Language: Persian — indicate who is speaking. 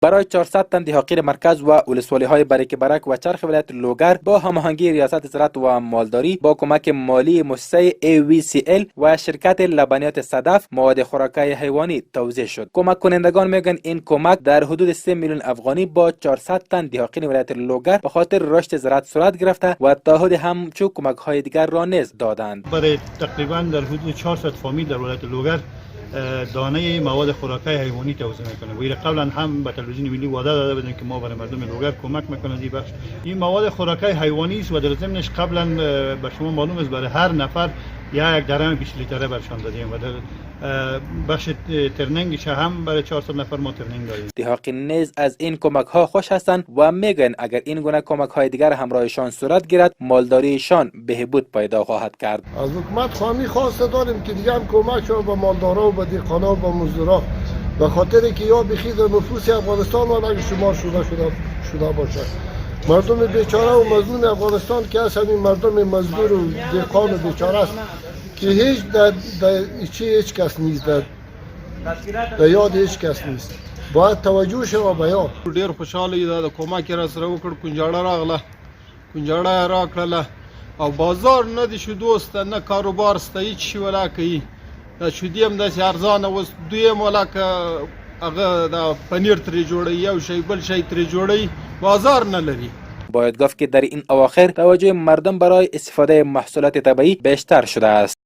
Speaker 1: برای 400 تن دهاقیر مرکز و ولسوالی‌های برک برک و چرخ ولایت لوگر با هماهنگی ریاست زراعت و مالداری با کمک مالی مؤسسه AVCL و شرکت لبنیات صدف مواد خوراکی حیوانی توزیع شد. کمک کنندگان میگن این کمک در حدود 3 میلیون افغانی با 400 تن دهاقین ولایت لوگر به خاطر رشد زراعت صورت گرفته و تا حدود همچو کمک‌های دیگر را نیز دادند.
Speaker 2: برای تقریبا در حدود 400 فامیل در ولایت لوگر دانه مواد خوراکی حیوانی توزیع میکنه. و قبلا هم به تلویزیون ملی وعده داده بودیم که ما برای مردم لوگر کمک میکنیم این بخش. این مواد خوراکی حیوانی است و در ضمنش قبلا به شما معلوم است برای هر نفر یک درم 20 لیتره برشان دادیم و در بخش ترنینگش هم برای 400 نفر ما ترنینگ دادیم.
Speaker 1: دهاقین نیز از این کمک ها خوش هستند و میگن اگر این گونه کمک های دیگر همراهشان صورت گیرد مالداریشان بهبود پیدا خواهد کرد.
Speaker 3: از حکومت خواهی خواسته داریم که دیگه هم کمک شود به مالدارا و به دهقانا و به مزدورا، به خاطر که یا بخید نفوس افغانستان و شمار شده باشد. مردم بیچاره و مظلوم افغانستان که از همین مردم مزدور و دهقان و بیچاره است که هیچ هیچ کس نیست، در یاد هیچ کس نیست. باید توجه شود به یاد.
Speaker 4: ډیر خوشاله د کومک را سره وکړ، کنجاړه راغله، کنجاړه را کړله او بازار نه دی شو دوست نه کاروبار ست هیڅ شي ولا کوي. دا شودي هم داسې ارزانه اوس دوی هم ولاکه هغه د پنیر ترې جوړوي، یو شی بل شی ترې جوړوي، بازار نه لري.
Speaker 1: باید گفت که در این اواخر توجه مردم برای استفاده محصولات طبیعی بیشتر شده است.